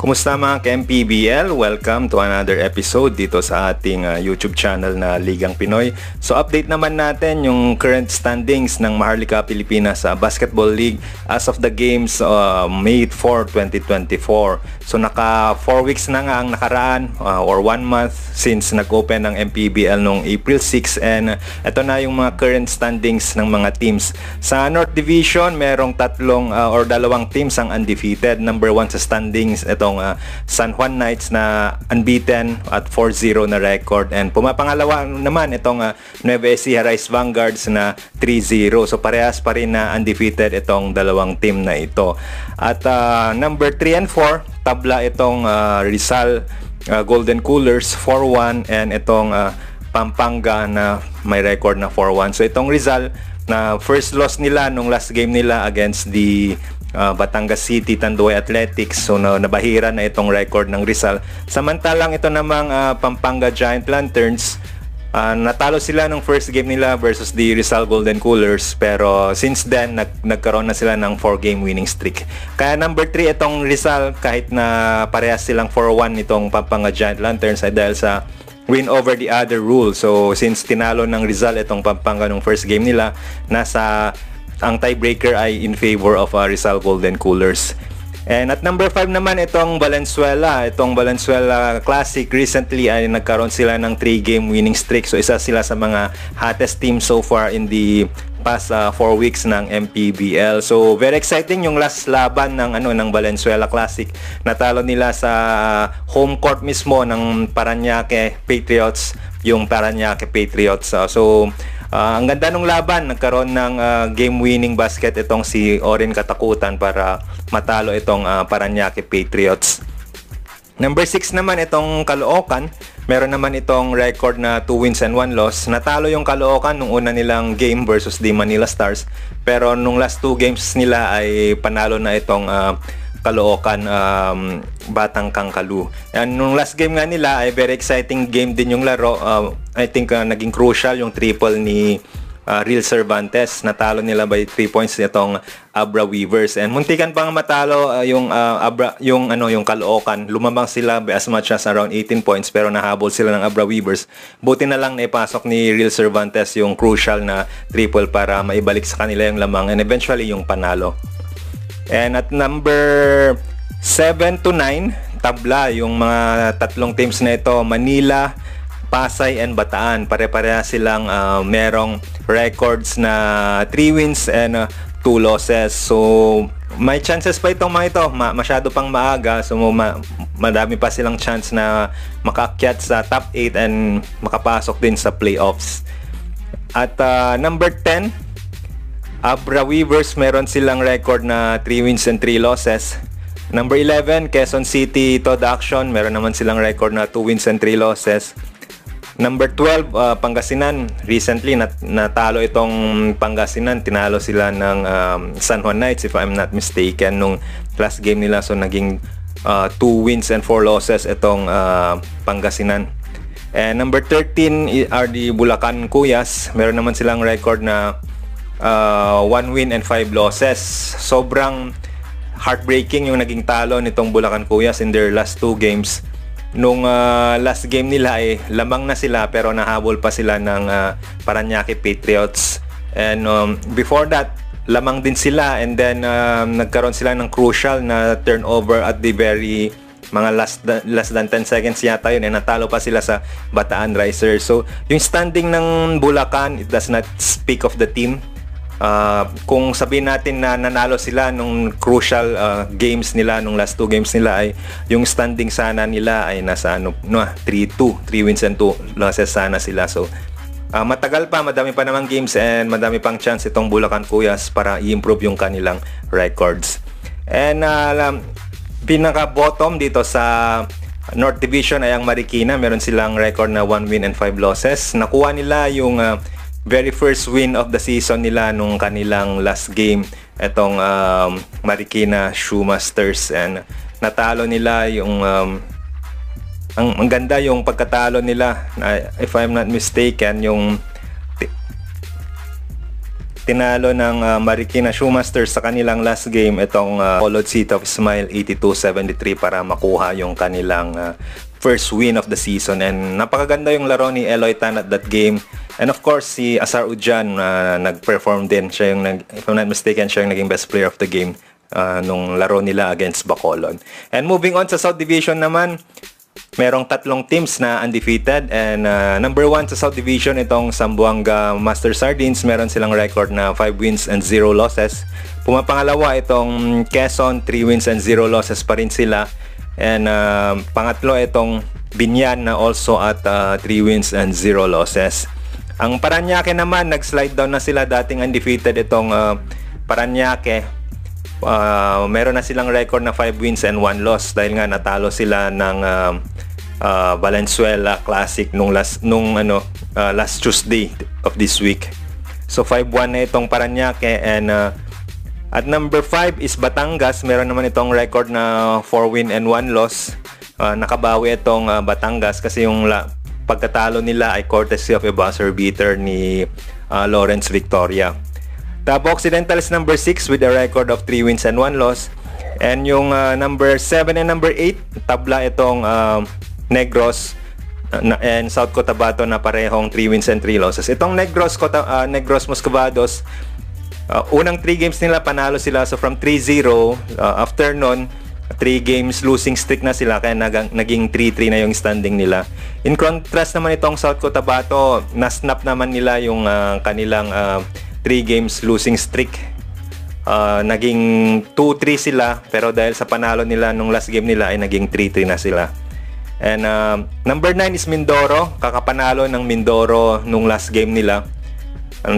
Kumusta mga ka-MPBL? Welcome to another episode dito sa ating YouTube channel na Ligang Pinoy. So update naman natin yung current standings ng Maharlika Pilipinas Basketball League as of the games May 4, 2024. So naka 4 weeks na nga ang nakaraan or 1 month since nag-open ng MPBL noong April 6, and ito na yung mga current standings ng mga teams. Sa North Division, merong dalawang teams ang undefeated. Number 1 sa standings, itong San Juan Knights na unbeaten at 4-0 na record, and pumapangalawa naman itong Nueva Ecija Rice Vanguards na 3-0. So parehas pa rin na undefeated itong dalawang team na ito. At number 3 and 4, tabla itong Rizal Golden Coolers 4-1, and itong Pampanga na may record na 4-1. So itong Rizal na first loss nila nung last game nila against the Batangas City Tanduay Athletics, so nabahira na itong record ng Rizal. Samantalang ito namang Pampanga Giant Lanterns, natalo sila nung first game nila versus the Rizal Golden Coolers, pero since then nagkaroon na sila ng 4-game winning streak. Kaya number 3 itong Rizal, kahit na parehas silang 4-1 itong Pampanga Giant Lanterns, ay dahil sa win over the other rule. So since tinalo ng Rizal itong Pampanga nung first game nila, ang tiebreaker ay in favor of Rizal Golden Coolers. And at number 5 naman itong Valenzuela. Itong Valenzuela Classic, recently ay nagkaroon sila ng 3-game winning streak. So isa sila sa mga hottest team so far in the past 4 weeks ng MPBL. So very exciting yung last laban ng Valenzuela Classic. Natalo nila sa home court mismo ng Parañaque Patriots, yung Parañaque Patriots. Ang ganda ng laban, nagkaroon ng game-winning basket itong si Orin Katakutan para matalo itong Parañaque Patriots. Number 6 naman itong Caloocan. Meron naman itong record na 2 wins and 1 loss. Natalo yung Caloocan nung una nilang game versus the Manila Stars. Pero nung last 2 games nila ay panalo na itong Caloocan Batang Kangkalu. And nung last game nga nila ay very exciting game din yung laro. I think naging crucial yung triple ni Real Cervantes. Natalo nila by 3 points itong Abra Weavers, and muntikan pang matalo yung Caloocan. Lumabang sila by as much as around 18 points, pero nahabol sila ng Abra Weavers. Buti na lang naipasok ni Real Cervantes yung crucial na triple para maibalik sa kanila yung lamang, and eventually yung panalo. And at number 7 to 9, tabla yung mga tatlong teams na ito, Manila, Pasay, and Bataan. Pare-pareha silang merong records na 3 wins and 2 losses. So may chances pa itong mga ito, masyado pang maaga. So madami pa silang chance na makaakyat sa top 8 and makapasok din sa playoffs. At number 10, Abra Weavers, meron silang record na 3 wins and 3 losses. Number 11, Quezon City Todd Action, meron naman silang record na 2 wins and 3 losses. Number 12, Pangasinan. Recently natalo itong Pangasinan, tinalo sila ng San Juan Knights if I'm not mistaken nung last game nila. So naging 2 wins and 4 losses itong Pangasinan. And number 13 are the Bulacan Cuyas. Meron naman silang record na 1 win and 5 losses. Sobrang heartbreaking yung naging talo nitong Bulacan Cuyas in their last 2 games. Nung last game nila ay lamang na sila, pero nahabol pa sila ng Parañaque Patriots. And before that, lamang din sila, and then nagkaroon sila ng crucial na turnover at the very mga less than 10 seconds yata yun, and natalo pa sila sa Bataan Risers. So yung standing ng Bulacan, it does not speak of the team. Kung sabihin natin na nanalo sila nung crucial games nila, nung last 2 games nila, ay yung standing sana nila ay nasa 3-2, 3 wins and 2 losses sana sila. So matagal pa, madami pa namang games, and madami pang chance itong Bulacan Cuyas para i-improve yung kanilang records. And pinaka bottom dito sa North Division ay ang Marikina. Meron silang record na 1 win and 5 losses. Nakuha nila yung very first win of the season nila nung kanilang last game, etong Marikina Shoemasters, and natalo nila yung ang ganda yung pagkatalo nila, if I'm not mistaken, yung tinalo ng Marikina Shoemasters sa kanilang last game itong Bacolod City of Smile 82-73 para makuha yung kanilang first win of the season. And napakaganda yung laro ni Eloy Tan at that game. And of course, si Asar Udjan nag-perform din. Siya yung, if I'm not mistaken, siya yung naging best player of the game nung laro nila against Bacolod. And moving on sa South Division naman, merong tatlong teams na undefeated. And number 1 sa South Division, itong Zamboanga Master Sardines. Meron silang record na 5 wins and 0 losses. Pumapangalawa itong Quezon, 3 wins and 0 losses pa rin sila. And pangatlo itong Binyan na also at 3 wins and 0 losses. Ang Parañaque naman, nag-slide down na sila. Dating undefeated itong Parañaque. Meron na silang record na 5 wins and 1 loss dahil nga natalo sila ng Valenzuela Classic nung last Tuesday of this week. So 5-1 na itong Parañaque. And at number 5 is Batangas. Meron naman itong record na 4 win and 1 loss. Nakabawi itong Batangas kasi yung pagkatalo nila ay courtesy of a buzzer beater ni Lawrence Victoria. Tabo Occidental is number 6 with a record of 3 wins and 1 loss. And yung number 7 and number 8, tabla itong Negros and South Cotabato na parehong 3 wins and 3 losses. Itong Negros Moscovados, unang 3 games nila panalo sila. So from 3-0, after nun, 3 games losing streak na sila kaya naging 3-3 na yung standing nila. In contrast naman itong South Cotabato, na-snap naman nila yung kanilang 3 games losing streak. Naging 2-3 sila pero dahil sa panalo nila nung last game nila ay naging 3-3 na sila. And number 9 is Mindoro. Kakapanalo ng Mindoro nung last game nila.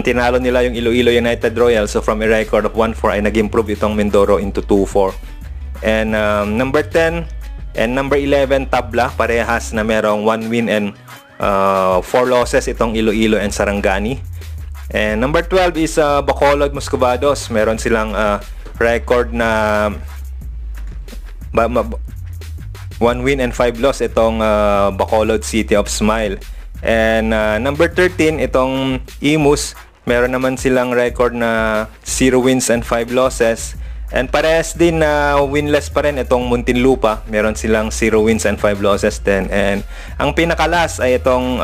Tinalo nila yung Iloilo United Royals. So from a record of 1-4 ay nag-improve itong Mindoro into 2-4. And number 10 and number 11 tabla, parehas na merong 1 win and 4 losses itong Iloilo and Sarangani. And number 12 is Bacolod Moscovados. Meron silang record na 1 win and 5 loss itong Bacolod City of Smile. And number 13 itong Imus. Meron naman silang record na 0 wins and 5 losses. And parehas din na winless pa rin itong Muntinlupa. Meron silang 0 wins and 5 losses din. And ang pinakalas ay itong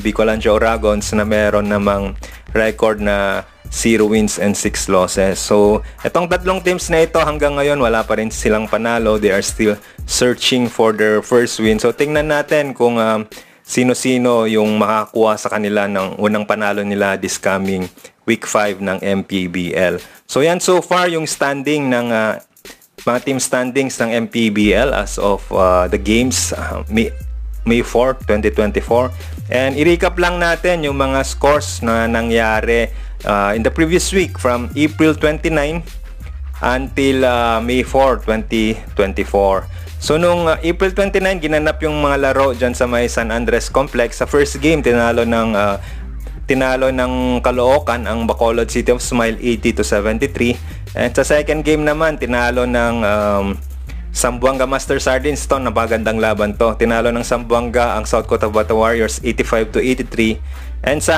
Bicolandia Dragons na meron namang record na 0 wins and 6 losses. So, itong tatlong teams na ito hanggang ngayon wala pa rin silang panalo. They are still searching for their first win. So, tingnan natin kung sino-sino yung makakuha sa kanila ng unang panalo nila this coming week 5 ng MPBL. So yan so far yung standing ng mga team standings ng MPBL as of the games May 4, 2024. And i-recap lang natin yung mga scores na nangyari in the previous week from April 29 until May 4, 2024. So nung April 29, ginanap yung mga laro dyan sa may San Andres Complex. Sa first game, tinalo ng Caloocan ang Bacolod City of Smile 80-73. And sa second game naman, tinalo ng Zamboanga Master Sardines. To, napagandang laban to. Tinalo ng Zamboanga ang South Cotabato Warriors 85-83. And sa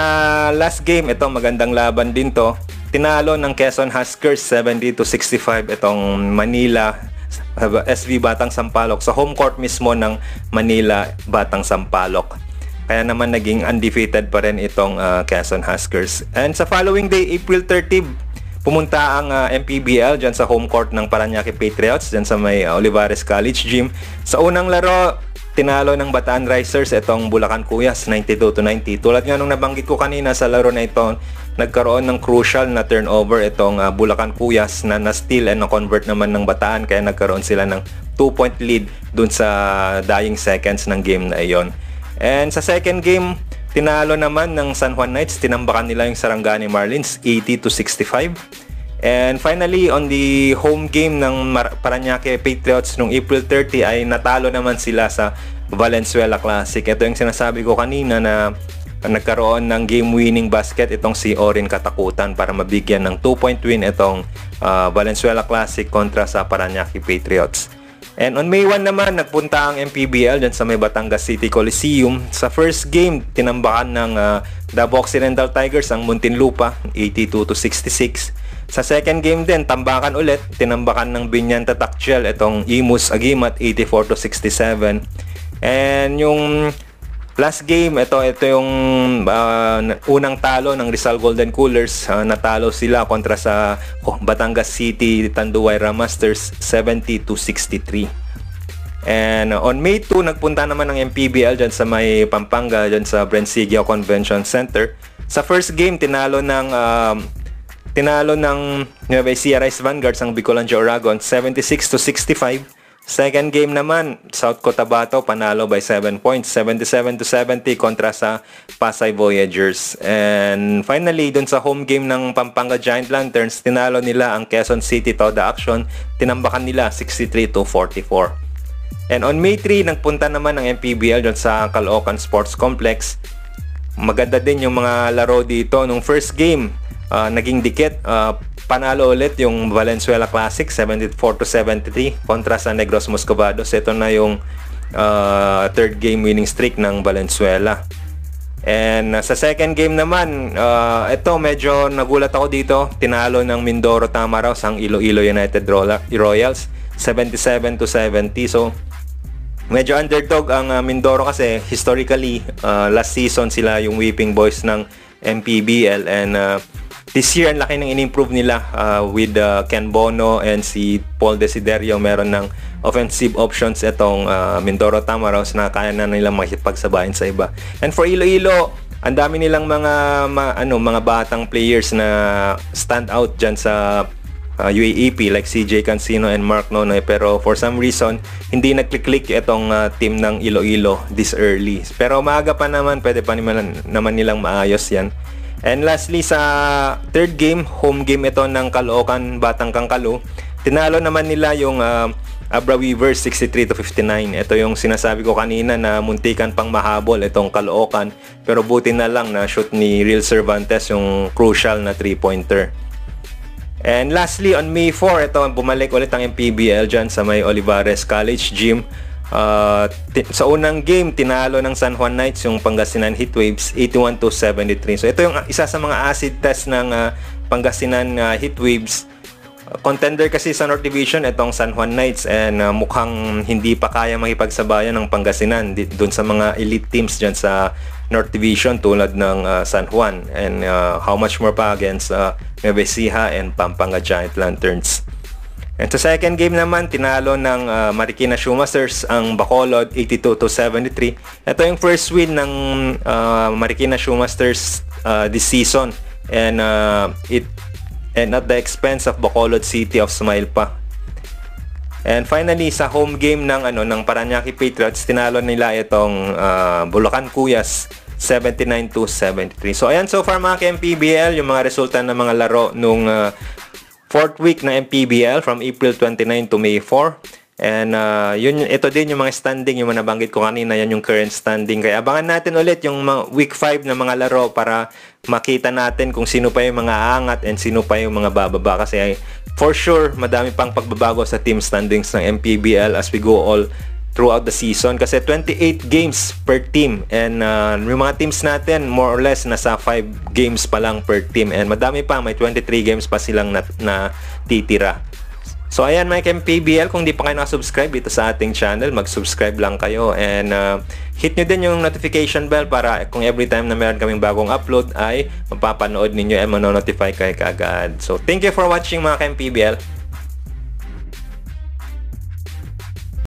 last game, ito magandang laban din to. Tinalo ng Quezon Huskers 70-65 itong Manila SV Batang Sampaloc sa home court mismo ng Manila Batang Sampaloc. Kaya naman naging undefeated pa rin itong Quezon Huskers. And sa following day, April 30, pumunta ang MPBL dyan sa home court ng Parañaque Patriots dyan sa may Olivares College Gym. Sa unang laro, tinalo ng Bataan Risers itong Bulacan Cuyas 92-90. Tulad nga nung nabanggit ko kanina sa laro na ito, nagkaroon ng crucial na turnover itong Bulacan Cuyas na na-steal and na-convert naman ng Bataan, kaya nagkaroon sila ng 2-point lead dun sa dying seconds ng game na iyon. And sa second game, tinalo naman ng San Juan Knights. Tinambakan nila yung Sarangani Marlins 80-65. And finally, on the home game ng Parañaque Patriots nung April 30 ay natalo naman sila sa Valenzuela Classic. Ito yung sinasabi ko kanina na nagkaroon ng game-winning basket itong si Orin Katakutan para mabigyan ng 2-point win itong Valenzuela Classic kontra sa Parañaque Patriots. And on May 1 naman, nagpunta ang MPBL dyan sa may Batangas City Coliseum. Sa first game, tinambakan ng Davao Occidental Tigers ang Muntinlupa, 82-66. Sa second game din, tambakan ulit, tinambakan ng Binyan Tatakchel itong Imus Agimat, 84-67. And yung last game, ito yung unang talo ng Rizal Golden Coolers. Natalo sila kontra sa Batangas City Tanduay Ramasters 70-63. And on May 2, nagpunta naman ng MPBL dyan sa may Pampanga, dyan sa Brensigia Convention Center. Sa first game, tinalo ng Nueva Ecija Rice Vanguards ang Bicolandia Oragon 76-65. Second game naman, South Cotabato panalo by 7 points, 77-70 kontra sa Pasay Voyagers. And finally, dun sa home game ng Pampanga Giant Lanterns, tinalo nila ang Quezon City Toda Action, tinambakan nila 63-44. And on May 3, nagpunta naman ang MPBL dun sa Caloocan Sports Complex. Maganda din yung mga laro dito. Nung first game, naging dikit. Panalo ulit yung Valenzuela Classic 74-73 kontra sa Negros Moscovados. Ito na yung third game winning streak ng Valenzuela. And sa second game naman, ito medyo nagulat ako dito. Tinalo ng Mindoro Tamaraws ang Iloilo United Royals 77-70. So medyo underdog ang Mindoro kasi historically last season sila yung whipping boys ng MPBL. And this year, ang laki ng in-improve nila with Ken Bono and si Paul Desiderio. Meron ng offensive options itong Mindoro Tamaraws na kaya na nilang makipagsabayan sa iba. And for Iloilo, ang dami nilang mga batang players na stand out dyan sa UAAP like CJ Cancino and Mark Nonoy. Pero for some reason, hindi nagklik-click itong team ng Iloilo this early. Pero maaga pa naman, pwede pa naman nilang maayos yan. And lastly, sa third game, home game ito ng Caloocan Batang Kangkalo. Tinalo naman nila yung Abra Weavers 63-59. Ito yung sinasabi ko kanina na muntikan pang mahabol itong Caloocan. Pero buti na lang na shoot ni Real Cervantes yung crucial na 3-pointer. And lastly, on May 4, ito bumalik ulit ang MPBL dyan sa may Olivares College Gym. Sa unang game, tinalo ng San Juan Knights yung Pangasinan Heatwaves 81-73. So ito yung isa sa mga acid test ng Pangasinan Heatwaves. Contender kasi sa North Division itong San Juan Knights, and mukhang hindi pa kaya makipagsabayan ng Pangasinan dun sa mga elite teams dyan sa North Division tulad ng San Juan, and how much more pa against Nueva Ecija and Pampanga Giant Lanterns. And sa second game naman, tinalo ng Marikina Shoemasters ang Bacolod 82-73. Ito yung first win ng Marikina Shoemasters this season, and at the expense of Bacolod City of Smile pa. And finally, sa home game ng Parañaque Patriots, tinalo nila itong Bulacan Cuyas 79-73. So ayan, so far mga ka-MPBL, yung mga resulta ng mga laro nung fourth week na MPBL from April 29 to May 4. And ito din yung mga standing, yung mga nabanggit ko kanina, yan yung current standing. Kaya abangan natin ulit yung week 5 na mga laro para makita natin kung sino pa yung mga aangat and sino pa yung mga bababa. Kasi for sure, madami pang pagbabago sa team standings ng MPBL as we go all throughout the season. Kasi 28 games per team, and yung mga teams natin more or less nasa 5 games pa lang per team, and madami pa, may 23 games pa silang na titira. So ayan mga MPBL, kung di pa kayo nakasubscribe dito sa ating channel, mag-subscribe lang kayo, and hit nyo din yung notification bell para kung every time na meron kaming bagong upload ay mapapanood ninyo and manonotify kayo kaagad. So thank you for watching mga MPBL.